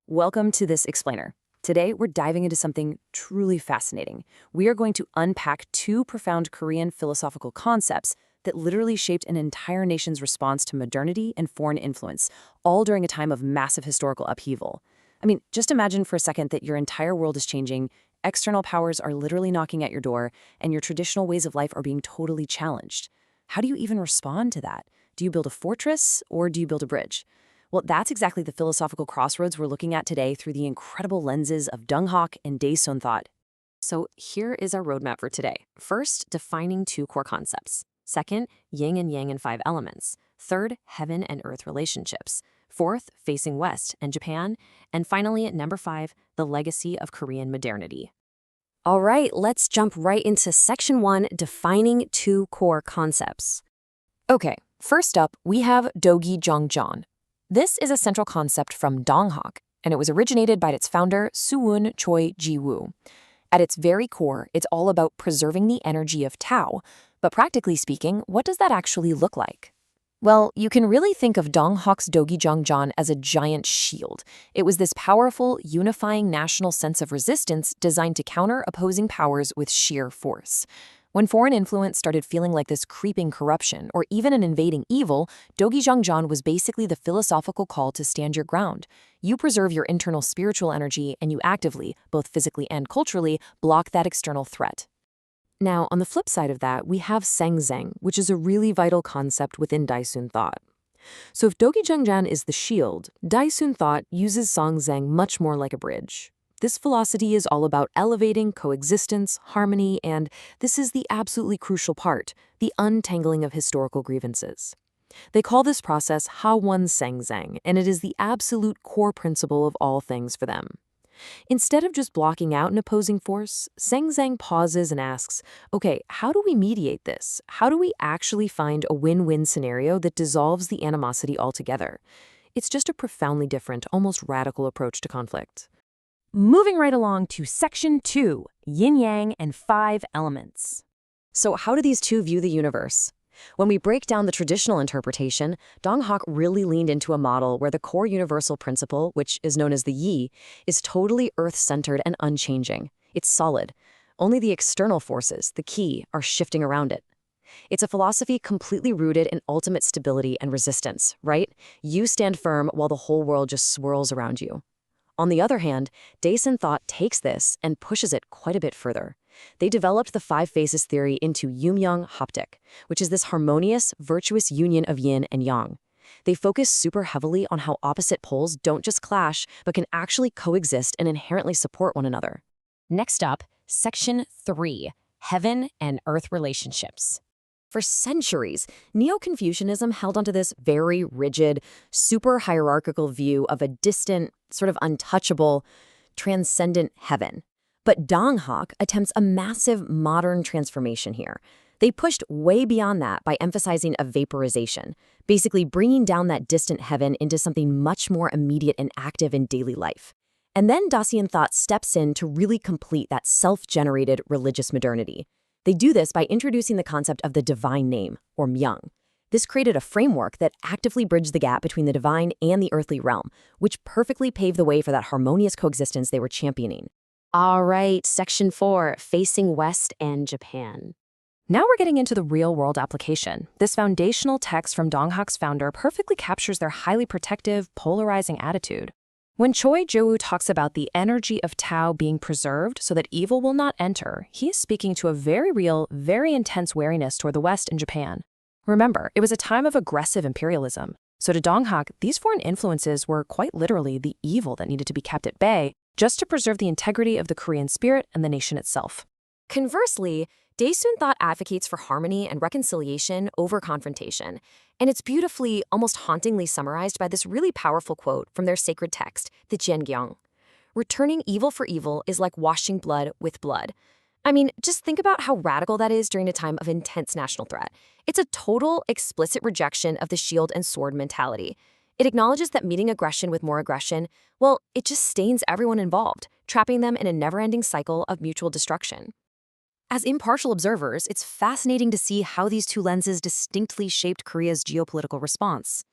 Welcome to this explainer. Today, we're diving into something truly fascinating. We are going to unpack two profound Korean philosophical concepts that literally shaped an entire nation's response to modernity and foreign influence, all during a time of massive historical upheaval. I mean, just imagine for a second that your entire world is changing, external powers are literally knocking at your door, and your traditional ways of life are being totally challenged. How do you even respond to that? Do you build a fortress or do you build a bridge? Well, that's exactly the philosophical crossroads we're looking at today through the incredible lenses of Dongak and Daesun thought. So here is our roadmap for today. First, defining two core concepts. Second, yin and yang and five elements. Third, heaven and earth relationships. Fourth, facing west and Japan. And finally, at number 5, the legacy of Korean modernity. All right, let's jump right into section 1, defining two core concepts. Okay, first up, we have Dogijangjon. This is a central concept from Donghak, and it was originated by its founder, Suwon Choi Ji-woo. At its very core, it's all about preserving the energy of Tao, but practically speaking, what does that actually look like? Well, you can really think of Donghak's Dogijangjon as a giant shield. It was this powerful, unifying national sense of resistance designed to counter opposing powers with sheer force. When foreign influence started feeling like this creeping corruption or even an invading evil, Dogijangjon was basically the philosophical call to stand your ground. You preserve your internal spiritual energy and you actively, both physically and culturally, block that external threat. Now, on the flip side of that, we have Sangsaeng, which is a really vital concept within Daesun thought. So if Dogijangjon is the shield, Daesun thought uses Sangsaeng much more like a bridge. This philosophy is all about elevating coexistence, harmony, and this is the absolutely crucial part, the untangling of historical grievances. They call this process Ha-won Sangsaeng, and it is the absolute core principle of all things for them. Instead of just blocking out an opposing force, Sangsaeng pauses and asks, okay, how do we mediate this? How do we actually find a win-win scenario that dissolves the animosity altogether? It's just a profoundly different, almost radical approach to conflict. Moving right along to section 2, yin-yang and 5 elements. So how do these two view the universe? When we break down the traditional interpretation, Donghak really leaned into a model where the core universal principle, which is known as the yi, is totally earth-centered and unchanging. It's solid. Only the external forces, the ki, are shifting around it. It's a philosophy completely rooted in ultimate stability and resistance, right? You stand firm while the whole world just swirls around you. On the other hand, Daesun thought takes this and pushes it quite a bit further. They developed the five faces theory into Yumyang Haptik, which is this harmonious, virtuous union of yin and yang. They focus super heavily on how opposite poles don't just clash, but can actually coexist and inherently support one another. Next up, section 3, heaven and earth relationships. For centuries, Neo-Confucianism held onto this very rigid, super hierarchical view of a distant, sort of untouchable, transcendent heaven. But Donghak attempts a massive modern transformation here. They pushed way beyond that by emphasizing a vaporization, basically bringing down that distant heaven into something much more immediate and active in daily life. And then Daesun thought steps in to really complete that self-generated religious modernity. They do this by introducing the concept of the divine name, or myung. This created a framework that actively bridged the gap between the divine and the earthly realm, which perfectly paved the way for that harmonious coexistence they were championing. All right, section 4, facing west and Japan. Now we're getting into the real-world application. This foundational text from Donghak's founder perfectly captures their highly protective, polarizing attitude. When Choi Ji-woo talks about the energy of Tao being preserved so that evil will not enter, he is speaking to a very real, very intense wariness toward the West and Japan. Remember, it was a time of aggressive imperialism. So to Donghak, these foreign influences were quite literally the evil that needed to be kept at bay, just to preserve the integrity of the Korean spirit and the nation itself. Conversely, Daesun thought advocates for harmony and reconciliation over confrontation, and it's beautifully, almost hauntingly summarized by this really powerful quote from their sacred text, the Jiangyeong. Returning evil for evil is like washing blood with blood. I mean, just think about how radical that is during a time of intense national threat. It's a total, explicit rejection of the shield and sword mentality. It acknowledges that meeting aggression with more aggression, well, it just stains everyone involved, trapping them in a never-ending cycle of mutual destruction. As impartial observers, it's fascinating to see how these two lenses distinctly shaped Korea's geopolitical response.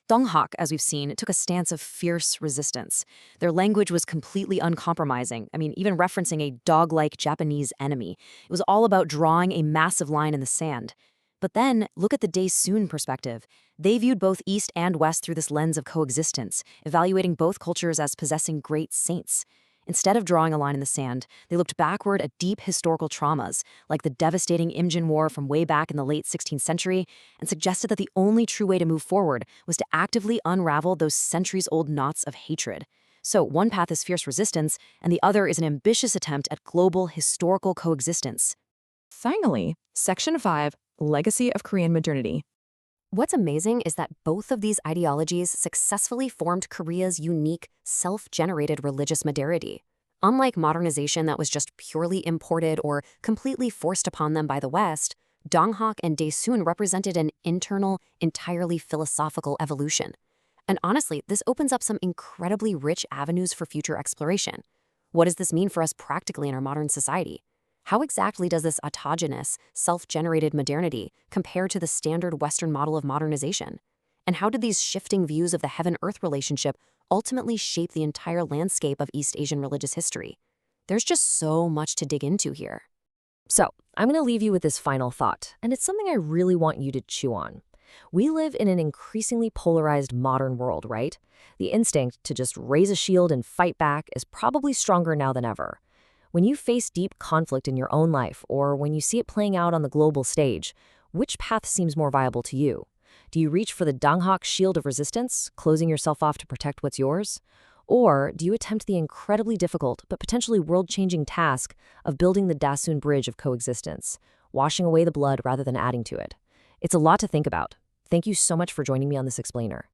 Donghak, as we've seen, took a stance of fierce resistance. Their language was completely uncompromising. Even referencing a dog-like Japanese enemy. It was all about drawing a massive line in the sand. But then, look at the Daesoon perspective. They viewed both East and West through this lens of coexistence, evaluating both cultures as possessing great saints. Instead of drawing a line in the sand, they looked backward at deep historical traumas, like the devastating Imjin War from way back in the late 16th century, and suggested that the only true way to move forward was to actively unravel those centuries-old knots of hatred. So one path is fierce resistance, and the other is an ambitious attempt at global historical coexistence. Finally, Section 5, Legacy of Korean Modernity. What's amazing is that both of these ideologies successfully formed Korea's unique, self-generated religious modernity. Unlike modernization that was just purely imported or completely forced upon them by the West, Donghak and Daesoon represented an internal, entirely philosophical evolution. And honestly, this opens up some incredibly rich avenues for future exploration. What does this mean for us practically in our modern society? How exactly does this autogenous, self-generated modernity compare to the standard Western model of modernization? And how did these shifting views of the heaven-earth relationship ultimately shape the entire landscape of East Asian religious history? There's just so much to dig into here. So, I'm going to leave you with this final thought, and it's something I really want you to chew on. We live in an increasingly polarized modern world, right? The instinct to just raise a shield and fight back is probably stronger now than ever. When you face deep conflict in your own life, or when you see it playing out on the global stage, which path seems more viable to you? Do you reach for the Donghak shield of resistance, closing yourself off to protect what's yours? Or do you attempt the incredibly difficult but potentially world-changing task of building the Daesoon bridge of coexistence, washing away the blood rather than adding to it? It's a lot to think about. Thank you so much for joining me on this explainer.